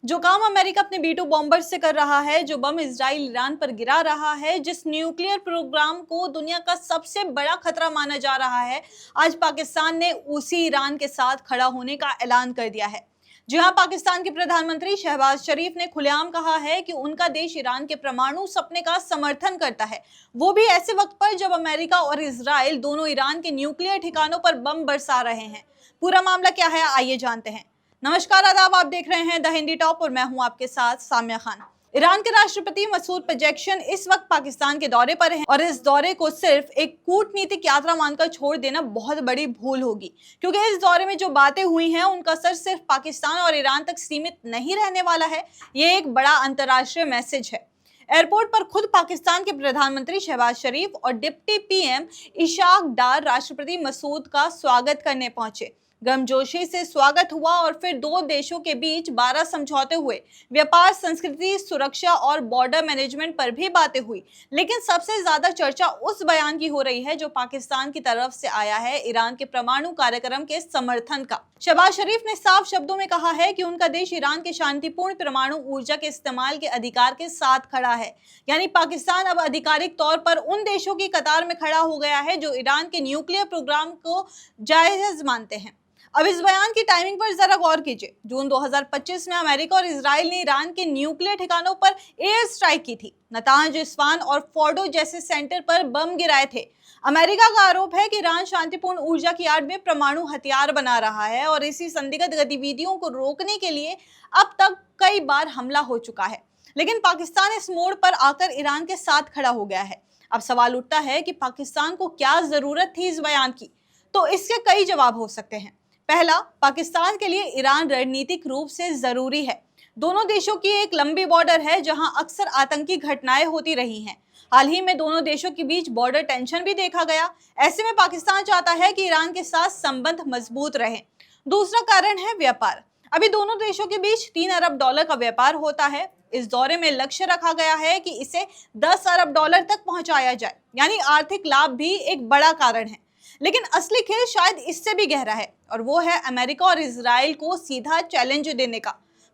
जो काम अमेरिका अपने B-2 बॉम्बर से कर रहा है, जो बम इजराइल ईरान पर गिरा रहा है, जिस न्यूक्लियर प्रोग्राम को दुनिया का सबसे बड़ा खतरा माना जा रहा है, आज पाकिस्तान ने उसी ईरान के साथ खड़ा होने का ऐलान कर दिया है। जी हां, पाकिस्तान के प्रधानमंत्री शहबाज शरीफ ने खुलेआम कहा है कि उनका देश ईरान के परमाणु सपने का समर्थन करता है, वो भी ऐसे वक्त पर जब अमेरिका और इजराइल दोनों ईरान के न्यूक्लियर ठिकानों पर बम बरसा रहे हैं। पूरा मामला क्या है, आइए जानते हैं। नमस्कार, आदाब, आप देख रहे हैं द हिंदी टॉप और मैं हूं आपके साथ सामिया खान। ईरान के राष्ट्रपति मसूद पेजेश्कियान इस वक्त पाकिस्तान के दौरे पर हैं और इस दौरे को सिर्फ एक कूटनीतिक यात्रा मानकर छोड़ देना बहुत बड़ी भूल होगी, क्योंकि इस दौरे में जो बातें हुई हैं उनका असर सिर्फ पाकिस्तान और ईरान तक सीमित नहीं रहने वाला है। ये एक बड़ा अंतर्राष्ट्रीय मैसेज है। एयरपोर्ट पर खुद पाकिस्तान के प्रधानमंत्री शहबाज शरीफ और डिप्टी पीएम इशाक डार राष्ट्रपति मसूद का स्वागत करने पहुंचे। गर्मजोशी से स्वागत हुआ और फिर दो देशों के बीच 12 समझौते हुए। व्यापार, संस्कृति, सुरक्षा और बॉर्डर मैनेजमेंट पर भी बातें हुई। लेकिन सबसे ज्यादा चर्चा उस बयान की हो रही है जो पाकिस्तान की तरफ से आया है ईरान के परमाणु कार्यक्रम के समर्थन का। शहबाज शरीफ ने साफ शब्दों में कहा है कि उनका देश ईरान के शांतिपूर्ण परमाणु ऊर्जा के इस्तेमाल के अधिकार के साथ खड़ा है। यानी पाकिस्तान अब आधिकारिक तौर पर उन देशों की कतार में खड़ा हो गया है जो ईरान के न्यूक्लियर प्रोग्राम को जायज मानते हैं। अब इस बयान की टाइमिंग पर जरा गौर कीजिए। जून 2025 में अमेरिका और इजराइल ने ईरान के न्यूक्लियर ठिकानों पर एयर स्ट्राइक की थी। नतांज, इस्फान और फोर्डो जैसे सेंटर पर बम गिराए थे। अमेरिका का आरोप है कि ईरान शांतिपूर्ण ऊर्जा की आड़ में परमाणु हथियार बना रहा है और इसी संदिग्ध गतिविधियों को रोकने के लिए अब तक कई बार हमला हो चुका है। लेकिन पाकिस्तान इस मोड़ पर आकर ईरान के साथ खड़ा हो गया है। अब सवाल उठता है कि पाकिस्तान को क्या जरूरत थी इस बयान की? तो इसके कई जवाब हो सकते हैं। पहला, पाकिस्तान के लिए ईरान रणनीतिक रूप से जरूरी है। दोनों देशों की एक लंबी बॉर्डर है जहां अक्सर आतंकी घटनाएं होती रही हैं। हाल ही में दोनों देशों के बीच बॉर्डर टेंशन भी देखा गया। ऐसे में पाकिस्तान चाहता है कि ईरान के साथ संबंध मजबूत रहे। दूसरा कारण है व्यापार। अभी दोनों देशों के बीच $3 अरब का व्यापार होता है। इस दौरे में लक्ष्य रखा गया है कि इसे $10 अरब तक पहुंचाया जाए, यानी आर्थिक लाभ भी एक बड़ा कारण है। लेकिन असली खेल शायद इससे भी गहरा है और वो है अमेरिका और इजराइल को सीधा चैलेंज देने का।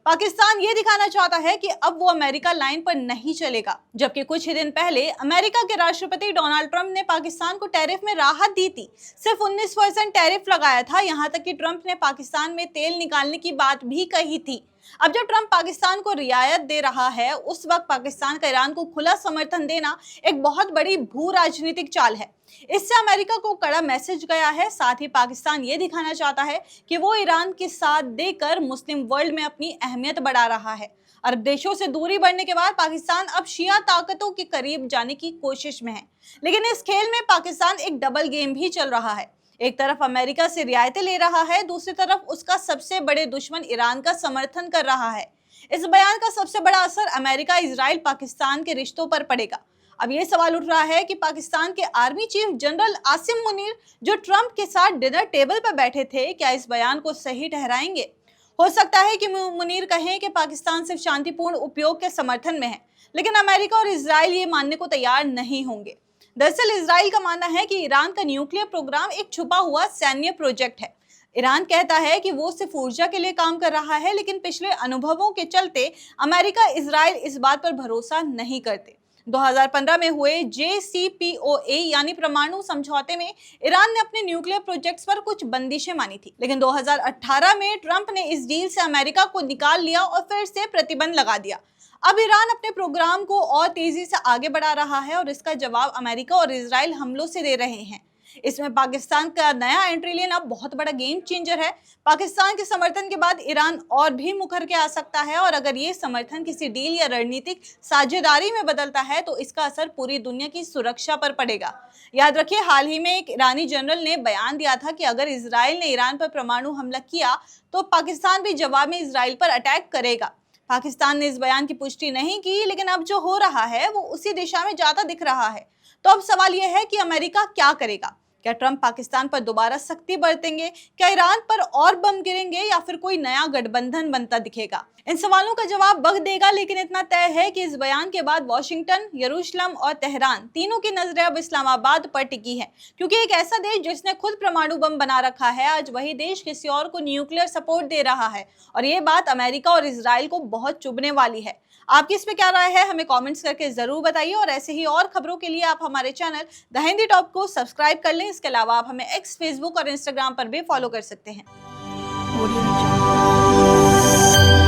पाकिस्तान ये दिखाना चाहता है कि अब वो अमेरिका लाइन पर नहीं चलेगा, जबकि कुछ ही दिन पहले अमेरिका के राष्ट्रपति डोनाल्ड ट्रंप ने पाकिस्तान को टैरिफ में राहत दी थी। सिर्फ 19% टैरिफ लगाया था। यहाँ तक कि ट्रंप ने पाकिस्तान में तेल निकालने की बात भी कही थी। अब जब ट्रंप पाकिस्तान को रियायत दे रहा है, उस वक्त पाकिस्तान का ईरान को खुला समर्थन देना एक बहुत बड़ी भू राजनीतिक चाल है। इससे अमेरिका को कड़ा मैसेज गया है। साथ ही पाकिस्तान ये दिखाना चाहता है कि वो ईरान के साथ देकर मुस्लिम वर्ल्ड में अपनी अहमियत बढ़ा रहा है। अरब देशों से दूरी बढ़ने के बाद पाकिस्तान अब शिया ताकतों के करीब जाने की कोशिश में है। लेकिन इस खेल में पाकिस्तान एक डबल गेम भी चल रहा है। एक तरफ अमेरिका से रियायतें ले रहा है, दूसरी तरफ उसका सबसे बड़े दुश्मन ईरान का समर्थन कर रहा है। इस बयान का सबसे बड़ा असर अमेरिका, इजराइल, पाकिस्तान के रिश्तों पर पड़ेगा। अब ये सवाल उठ रहा है कि पाकिस्तान के army chief general Asim Munir, जो ट्रंप के साथ डिनर टेबल पर बैठे थे, क्या इस बयान को सही ठहराएंगे? हो सकता है कि मुनीर कहें कि पाकिस्तान सिर्फ शांतिपूर्ण उपयोग के समर्थन में है, लेकिन अमेरिका और इजराइल ये मानने को तैयार नहीं होंगे। दरअसल इजराइल का मानना है कि ईरान का न्यूक्लियर प्रोग्राम एक छुपा हुआ सैन्य प्रोजेक्ट है। ईरान कहता है कि वो सिर्फ ऊर्जा के लिए काम कर रहा है, लेकिन पिछले अनुभवों के चलते अमेरिका, इजराइल इस बात पर भरोसा नहीं करते। 2015 में हुए JCPOA यानी परमाणु समझौते में ईरान ने अपने न्यूक्लियर प्रोजेक्ट्स पर कुछ बंदिशें मानी थी, लेकिन 2018 में ट्रंप ने इस डील से अमेरिका को निकाल लिया और फिर से प्रतिबंध लगा दिया। अब ईरान अपने प्रोग्राम को और तेजी से आगे बढ़ा रहा है और इसका जवाब अमेरिका और इजराइल हमलों से दे रहे हैं। इसमें पाकिस्तान का नया एंट्री लेना बहुत बड़ा गेम चेंजर है। पाकिस्तान के समर्थन के बाद ईरान और भी मुखर के आ सकता है और अगर ये समर्थन किसी डील या रणनीतिक साझेदारी में बदलता है तो इसका असर पूरी दुनिया की सुरक्षा पर पड़ेगा। याद रखिए, हाल ही में एक ईरानी जनरल ने बयान दिया था कि अगर इजराइल ने ईरान पर परमाणु हमला किया तो पाकिस्तान भी जवाब में इजराइल पर अटैक करेगा। पाकिस्तान ने इस बयान की पुष्टि नहीं की, लेकिन अब जो हो रहा है वो उसी दिशा में जाता दिख रहा है। तो अब सवाल यह है कि अमेरिका क्या करेगा? क्या ट्रंप पाकिस्तान पर दोबारा सख्ती बरतेंगे? क्या ईरान पर और बम गिरेंगे या फिर कोई नया गठबंधन बनता दिखेगा? इन सवालों का जवाब वक्त देगा, लेकिन इतना तय है कि इस बयान के बाद वॉशिंगटन, यरूशलेम और तेहरान तीनों की नजरें अब इस्लामाबाद पर टिकी हैं, क्योंकि एक ऐसा देश जिसने खुद परमाणु बम बना रखा है, आज वही देश किसी और को न्यूक्लियर सपोर्ट दे रहा है। और ये बात अमेरिका और इजराइल को बहुत चुभने वाली है। आपकी इस पे क्या राय है, हमें कमेंट्स करके जरूर बताइए। और ऐसे ही और खबरों के लिए आप हमारे चैनल द हिंदी टॉप को सब्सक्राइब कर लें। इसके अलावा आप हमें एक्स, फेसबुक और इंस्टाग्राम पर भी फॉलो कर सकते हैं।